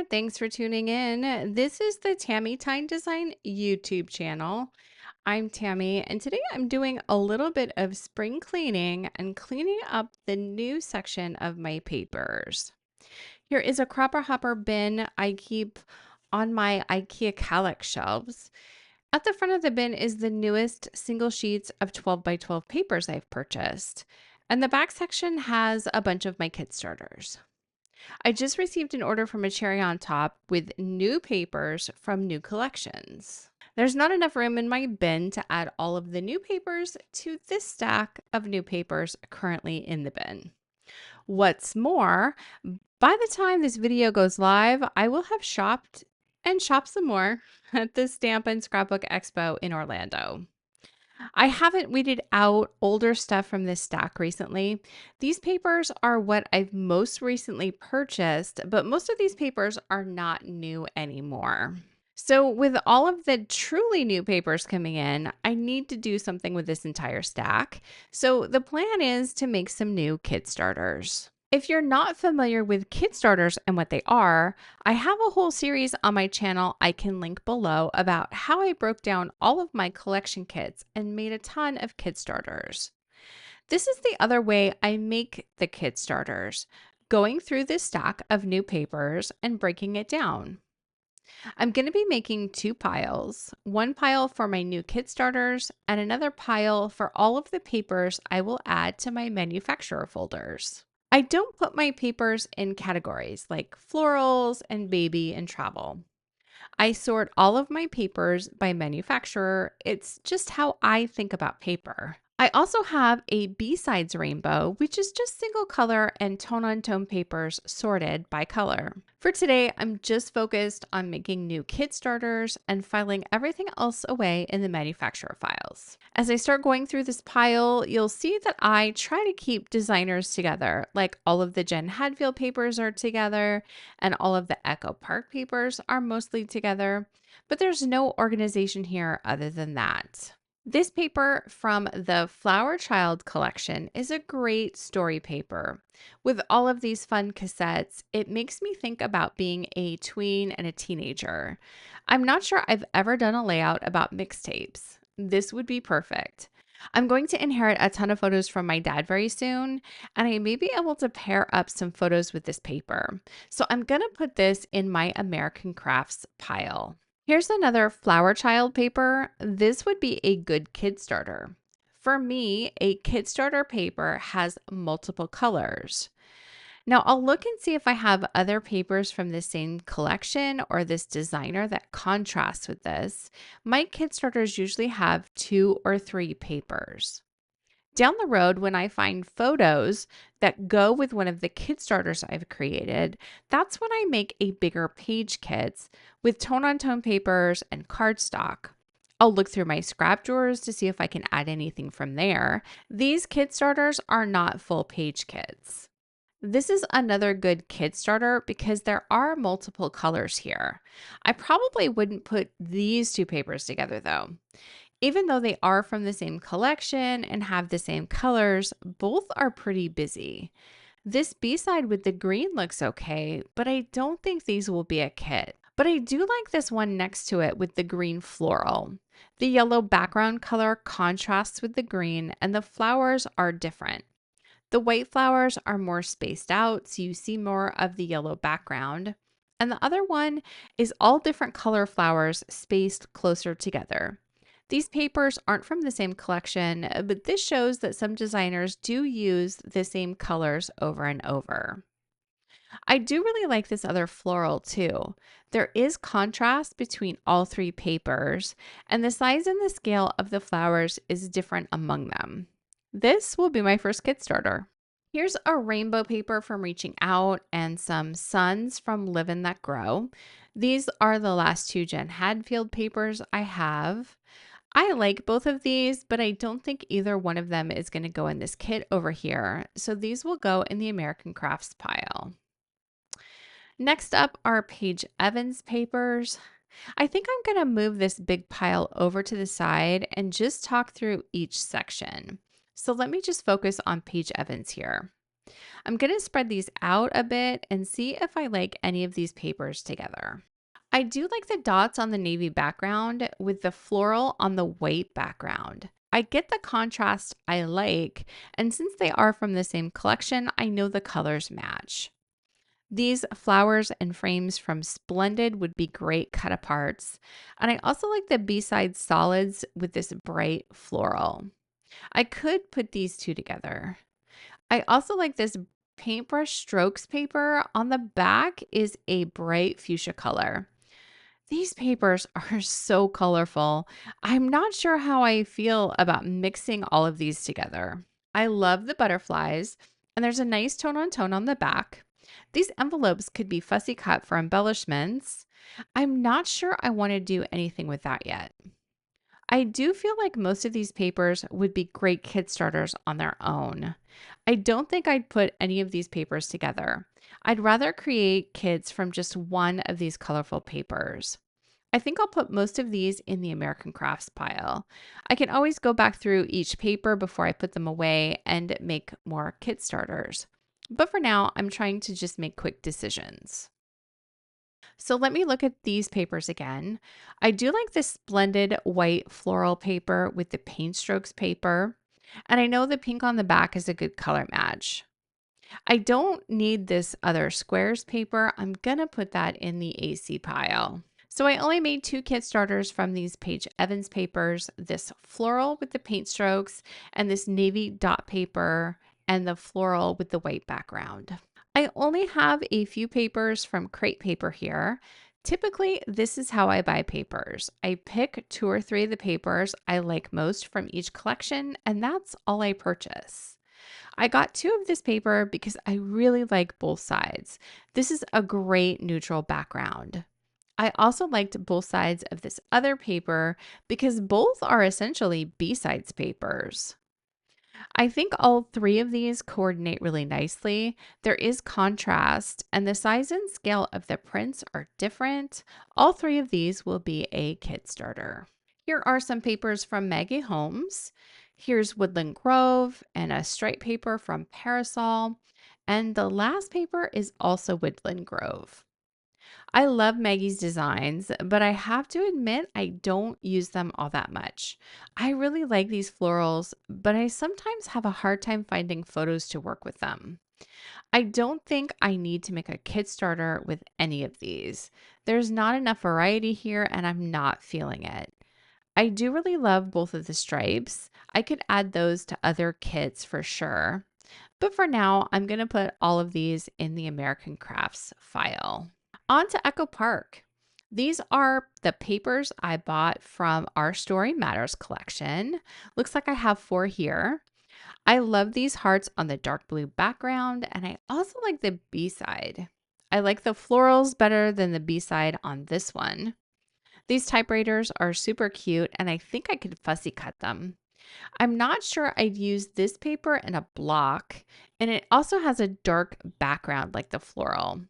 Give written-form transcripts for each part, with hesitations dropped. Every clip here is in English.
thanks for tuning in. This is the Tammy Tine Design YouTube channel. I'm Tammy, and today I'm doing a little bit of spring cleaning and cleaning up the new section of my papers. Here is a cropper hopper bin I keep on my IKEA Kallax shelves. At the front of the bin is the newest single sheets of 12 by 12 papers I've purchased. And the back section has a bunch of my kit starters. I just received an order from a cherry on top with new papers from new collections. There's not enough room in my bin to add all of the new papers to this stack of new papers currently in the bin. What's more, by the time this video goes live, I will have shopped and shopped some more at the Stamp and Scrapbook Expo in Orlando. I haven't weeded out older stuff from this stack recently. These papers are what I've most recently purchased, but most of these papers are not new anymore. So with all of the truly new papers coming in, I need to do something with this entire stack. So the plan is to make some new kit starters. If you're not familiar with kit starters and what they are, I have a whole series on my channel I can link below about how I broke down all of my collection kits and made a ton of kit starters. This is the other way I make the kit starters, going through this stack of new papers and breaking it down. I'm going to be making two piles, one pile for my new kit starters and another pile for all of the papers I will add to my manufacturer folders. I don't put my papers in categories like florals and baby and travel. I sort all of my papers by manufacturer. It's just how I think about paper. I also have a B-sides rainbow, which is just single color and tone-on-tone papers sorted by color. For today, I'm just focused on making new kit starters and filing everything else away in the manufacturer files. As I start going through this pile, you'll see that I try to keep designers together, like all of the Jen Hadfield papers are together and all of the Echo Park papers are mostly together, but there's no organization here other than that. This paper from the Flower Child collection is a great story paper. With all of these fun cassettes, it makes me think about being a tween and a teenager. I'm not sure I've ever done a layout about mixtapes. This would be perfect. I'm going to inherit a ton of photos from my dad very soon, and I may be able to pair up some photos with this paper. So I'm going to put this in my American Crafts pile. Here's another Flower Child paper. This would be a good kid starter. For me, a kid starter paper has multiple colors. Now I'll look and see if I have other papers from the same collection or this designer that contrasts with this. My kid starters usually have 2 or 3 papers. Down the road, when I find photos that go with one of the kit starters I've created, that's when I make a bigger page kits with tone-on-tone papers and cardstock. I'll look through my scrap drawers to see if I can add anything from there. These kit starters are not full page kits. This is another good kit starter because there are multiple colors here. I probably wouldn't put these two papers together though. Even though they are from the same collection and have the same colors, both are pretty busy. This B-side with the green looks okay, but I don't think these will be a kit. But I do like this one next to it with the green floral. The yellow background color contrasts with the green and the flowers are different. The white flowers are more spaced out, so you see more of the yellow background. And the other one is all different color flowers spaced closer together. These papers aren't from the same collection, but this shows that some designers do use the same colors over and over. I do really like this other floral too. There is contrast between all 3 papers, and the size and the scale of the flowers is different among them. This will be my first kit starter. Here's a rainbow paper from Reaching Out and some suns from Livin' That Grow. These are the last 2 Jen Hadfield papers I have. I like both of these, but I don't think either one of them is going to go in this kit over here. So these will go in the American Crafts pile. Next up are Paige Evans papers. I think I'm going to move this big pile over to the side and just talk through each section. So let me just focus on Paige Evans here. I'm going to spread these out a bit and see if I like any of these papers together. I do like the dots on the navy background with the floral on the white background. I get the contrast I like, and since they are from the same collection, I know the colors match. These flowers and frames from Splendid would be great cut aparts, and I also like the B-side solids with this bright floral. I could put these two together. I also like this paintbrush strokes paper. On the back is a bright fuchsia color. These papers are so colorful. I'm not sure how I feel about mixing all of these together. I love the butterflies, and there's a nice tone on tone on the back. These envelopes could be fussy cut for embellishments. I'm not sure I want to do anything with that yet. I do feel like most of these papers would be great kid starters on their own. I don't think I'd put any of these papers together. I'd rather create kids from just one of these colorful papers. I think I'll put most of these in the American Crafts pile. I can always go back through each paper before I put them away and make more kit starters. But for now, I'm trying to just make quick decisions. So let me look at these papers again. I do like this splendid white floral paper with the paint strokes paper. And I know the pink on the back is a good color match. I don't need this other squares paper. I'm going to put that in the AC pile. So I only made 2 kit starters from these Paige Evans papers, this floral with the paint strokes and this navy dot paper and the floral with the white background. I only have a few papers from Crate Paper here. Typically, this is how I buy papers. I pick 2 or 3 of the papers I like most from each collection, and that's all I purchase. I got 2 of this paper because I really like both sides. This is a great neutral background. I also liked both sides of this other paper because both are essentially B-sides papers. I think all 3 of these coordinate really nicely. There is contrast, and the size and scale of the prints are different. All 3 of these will be a kit starter. Here are some papers from Maggie Holmes. Here's Woodland Grove and a stripe paper from Parasol. And the last paper is also Woodland Grove. I love Maggie's designs, but I have to admit I don't use them all that much. I really like these florals, but I sometimes have a hard time finding photos to work with them. I don't think I need to make a kit starter with any of these. There's not enough variety here and I'm not feeling it. I do really love both of the stripes. I could add those to other kits for sure. But for now, I'm going to put all of these in the American Crafts file. On to Echo Park. These are the papers I bought from our Story Matters collection. Looks like I have 4 here. I love these hearts on the dark blue background, and I also like the B-side. I like the florals better than the B-side on this one. These typewriters are super cute, and I think I could fussy cut them. I'm not sure I'd use this paper in a block, and it also has a dark background like the floral.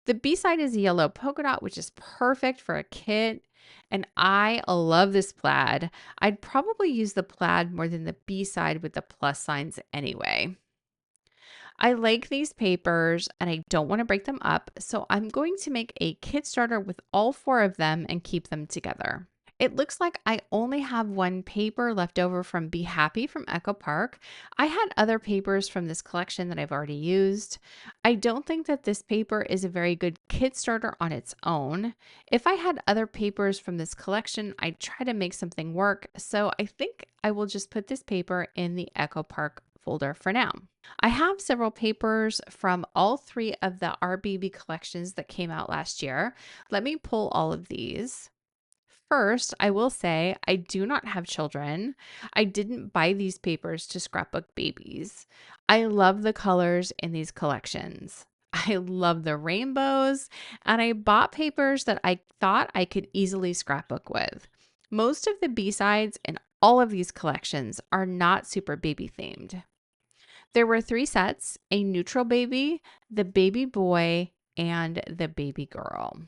The B-side is a yellow polka dot, which is perfect for a kit. And I love this plaid. I'd probably use the plaid more than the B-side with the plus signs anyway. I like these papers and I don't want to break them up, so I'm going to make a kit starter with all 4 of them and keep them together. It looks like I only have 1 paper left over from Be Happy from Echo Park. I had other papers from this collection that I've already used. I don't think that this paper is a very good kit starter on its own. If I had other papers from this collection, I'd try to make something work. So I think I will just put this paper in the Echo Park folder for now. I have several papers from all 3 of the RBB collections that came out last year. Let me pull all of these. First, I will say I do not have children. I didn't buy these papers to scrapbook babies. I love the colors in these collections. I love the rainbows, and I bought papers that I thought I could easily scrapbook with. Most of the B-sides in all of these collections are not super baby themed. There were 3 sets, a neutral baby, the baby boy, and the baby girl.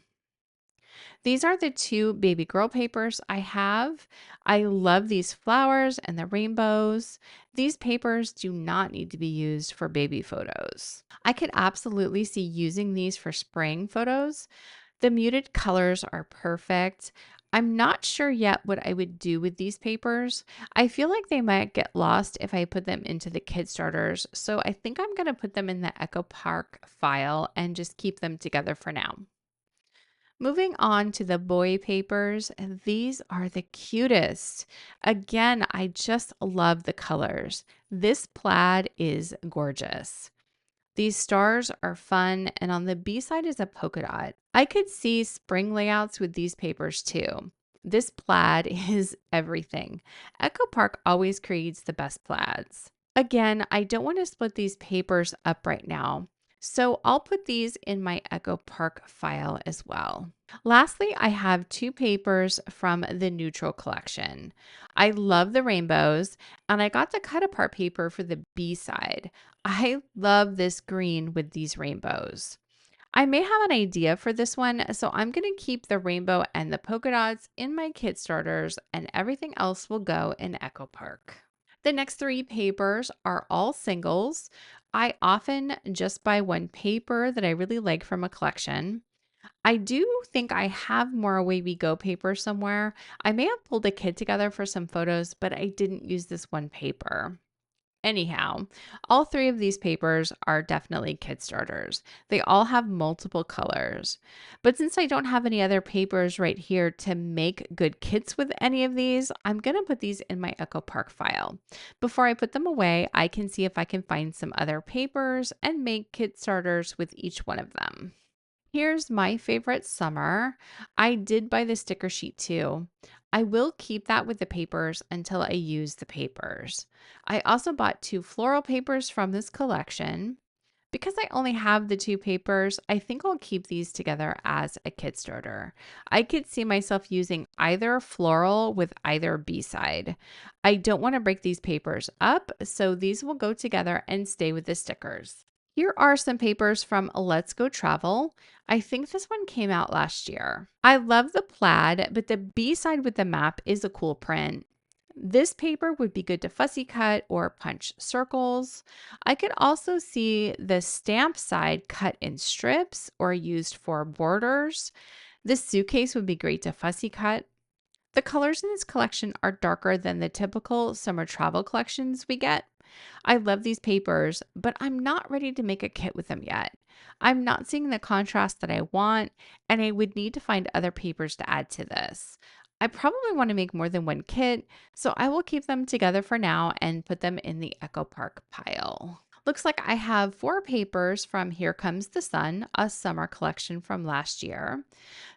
These are the two baby girl papers I have. I love these flowers and the rainbows. These papers do not need to be used for baby photos. I could absolutely see using these for spring photos. The muted colors are perfect. I'm not sure yet what I would do with these papers. I feel like they might get lost if I put them into the kid starters, so I think I'm going to put them in the Echo Park file and just keep them together for now. Moving on to the boy papers, these are the cutest. Again, I just love the colors. This plaid is gorgeous. These stars are fun, and on the B side is a polka dot. I could see spring layouts with these papers too. This plaid is everything. Echo Park always creates the best plaids. Again, I don't want to split these papers up right now, so I'll put these in my Echo Park file as well. Lastly, I have two papers from the Neutral collection. I love the rainbows, and I got the cut apart paper for the B side. I love this green with these rainbows. I may have an idea for this one, so I'm going to keep the rainbow and the polka dots in my kit starters, and everything else will go in Echo Park. The next three papers are all singles. I often just buy one paper that I really like from a collection. I do think I have more Away We Go paper somewhere. I may have pulled a kit together for some photos, but I didn't use this one paper. Anyhow, all three of these papers are definitely kit starters. They all have multiple colors. But since I don't have any other papers right here to make good kits with any of these, I'm going to put these in my Echo Park file. Before I put them away, I can see if I can find some other papers and make kit starters with each one of them. Here's my favorite summer. I did buy the sticker sheet too. I will keep that with the papers until I use the papers. I also bought two floral papers from this collection. Because I only have the two papers, I think I'll keep these together as a kit starter. I could see myself using either floral with either B-side. I don't want to break these papers up, so these will go together and stay with the stickers. Here are some papers from Let's Go Travel. I think this one came out last year. I love the plaid, but the B side with the map is a cool print. This paper would be good to fussy cut or punch circles. I could also see the stamp side cut in strips or used for borders. This suitcase would be great to fussy cut. The colors in this collection are darker than the typical summer travel collections we get. I love these papers, but I'm not ready to make a kit with them yet. I'm not seeing the contrast that I want, and I would need to find other papers to add to this. I probably want to make more than one kit, so I will keep them together for now and put them in the Echo Park pile. Looks like I have four papers from Here Comes the Sun, a summer collection from last year.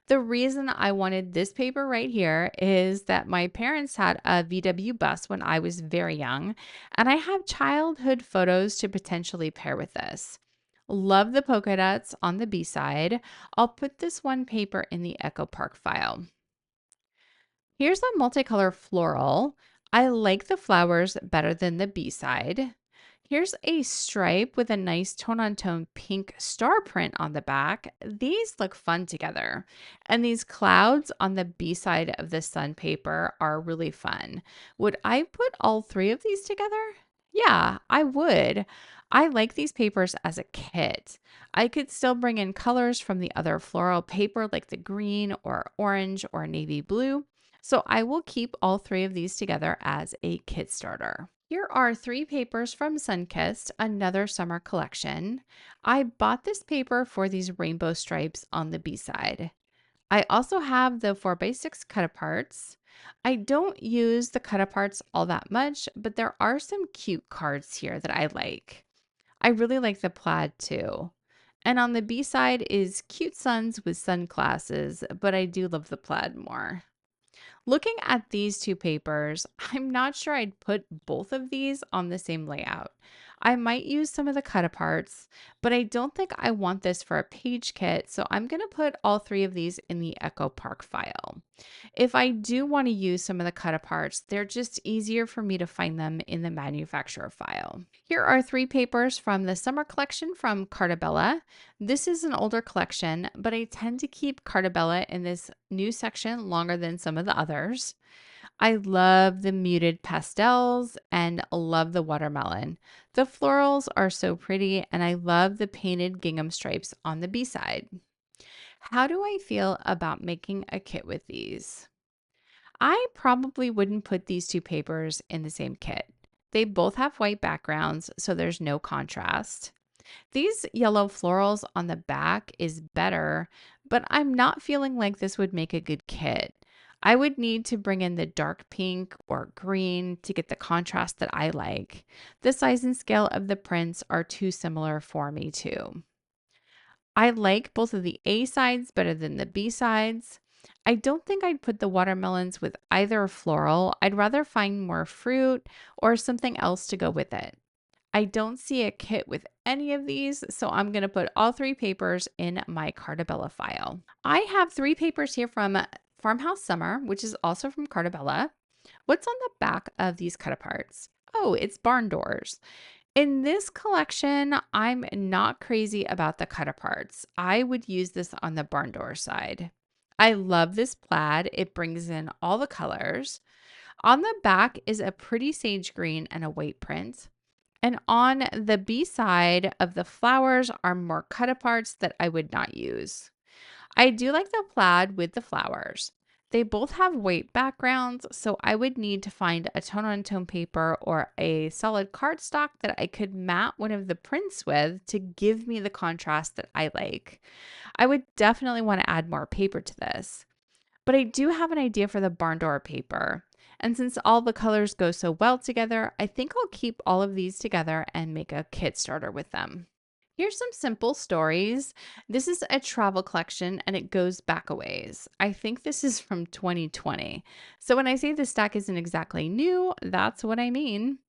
The reason I wanted this paper right here is that my parents had a VW bus when I was very young, and I have childhood photos to potentially pair with this. Love the polka dots on the B side. I'll put this one paper in the Echo Park file. Here's a multicolor floral. I like the flowers better than the B side. Here's a stripe with a nice tone-on-tone pink star print on the back. These look fun together. And these clouds on the B side of the sun paper are really fun. Would I put all three of these together? Yeah, I would. I like these papers as a kit. I could still bring in colors from the other floral paper like the green or orange or navy blue. So I will keep all three of these together as a kit starter. Here are three papers from Sunkissed, another summer collection. I bought this paper for these rainbow stripes on the B side. I also have the 4x6 cut aparts. I don't use the cut aparts all that much, but there are some cute cards here that I like. I really like the plaid too. And on the B side is cute suns with sunglasses, but I do love the plaid more. Looking at these two papers, I'm not sure I'd put both of these on the same layout. I might use some of the cut aparts, but I don't think I want this for a page kit, so I'm going to put all three of these in the Echo Park file. If I do want to use some of the cut aparts, they're just easier for me to find them in the manufacturer file. Here are three papers from the summer collection from Cartabella. This is an older collection, but I tend to keep Cartabella in this new section longer than some of the others. I love the muted pastels and love the watermelon. The florals are so pretty, and I love the painted gingham stripes on the B side. How do I feel about making a kit with these? I probably wouldn't put these two papers in the same kit. They both have white backgrounds, so there's no contrast. These yellow florals on the back is better, but I'm not feeling like this would make a good kit. I would need to bring in the dark pink or green to get the contrast that I like. The size and scale of the prints are too similar for me too. I like both of the A sides better than the B sides. I don't think I'd put the watermelons with either floral. I'd rather find more fruit or something else to go with it. I don't see a kit with any of these, so I'm going to put all three papers in my Cartabella file. I have three papers here from Farmhouse Summer, which is also from Cartabella. What's on the back of these cut aparts? Oh, it's barn doors. In this collection, I'm not crazy about the cut aparts. I would use this on the barn door side. I love this plaid. It brings in all the colors. On the back is a pretty sage green and a white print. And on the B side of the flowers are more cut aparts that I would not use. I do like the plaid with the flowers. They both have white backgrounds, so I would need to find a tone-on-tone paper or a solid cardstock that I could mat one of the prints with to give me the contrast that I like. I would definitely want to add more paper to this. But I do have an idea for the barn door paper. And since all the colors go so well together, I think I'll keep all of these together and make a kit starter with them. Here's some simple stories. This is a travel collection and it goes back a ways. I think this is from 2020. So when I say the stack isn't exactly new, that's what I mean.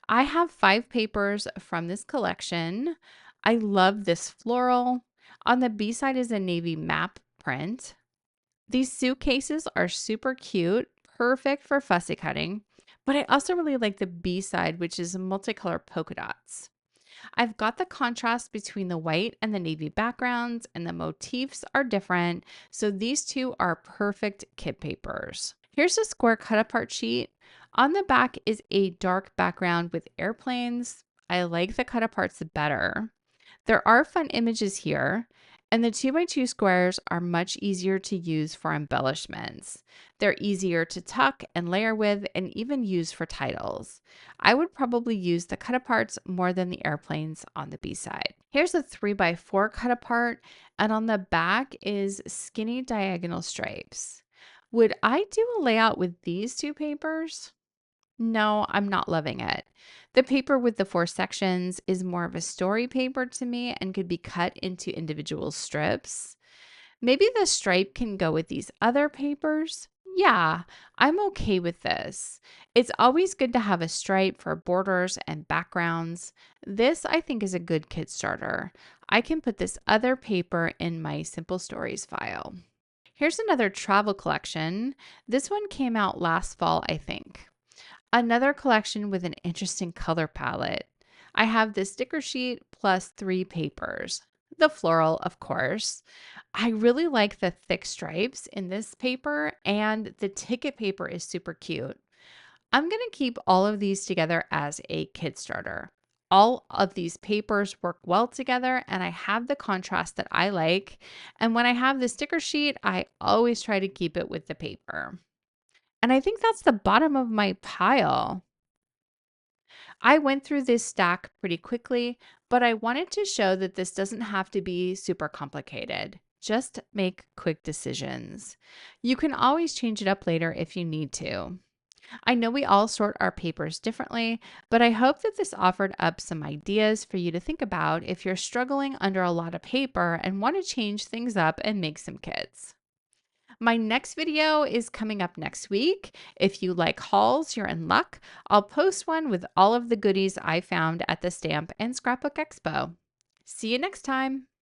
I have 5 papers from this collection. I love this floral. On the B side is a navy map print. These suitcases are super cute, perfect for fussy cutting, but I also really like the B side, which is multicolored polka dots. I've got the contrast between the white and the navy backgrounds, and the motifs are different, so these two are perfect kit papers. Here's a square cut apart sheet. On the back is a dark background with airplanes. I like the cut aparts better. There are fun images here, and the 2x2 squares are much easier to use for embellishments. They're easier to tuck and layer with and even use for titles. I would probably use the cut aparts more than the airplanes on the B side. Here's a 3x4 cut apart, and on the back is skinny diagonal stripes. Would I do a layout with these two papers? No, I'm not loving it. The paper with the 4 sections is more of a story paper to me and could be cut into individual strips. Maybe the stripe can go with these other papers. Yeah, I'm okay with this. It's always good to have a stripe for borders and backgrounds. This, I think, is a good kit starter. I can put this other paper in my Simple Stories file. Here's another travel collection. This one came out last fall, I think. Another collection with an interesting color palette. I have this sticker sheet plus 3 papers. The floral, of course. I really like the thick stripes in this paper, and the ticket paper is super cute. I'm going to keep all of these together as a kit starter. All of these papers work well together, and I have the contrast that I like. And when I have the sticker sheet, I always try to keep it with the paper. And I think that's the bottom of my pile. I went through this stack pretty quickly, but I wanted to show that this doesn't have to be super complicated. Just make quick decisions. You can always change it up later if you need to. I know we all sort our papers differently, but I hope that this offered up some ideas for you to think about if you're struggling under a lot of paper and want to change things up and make some kits. My next video is coming up next week. If you like hauls, you're in luck. I'll post one with all of the goodies I found at the Stamp and Scrapbook Expo. See you next time.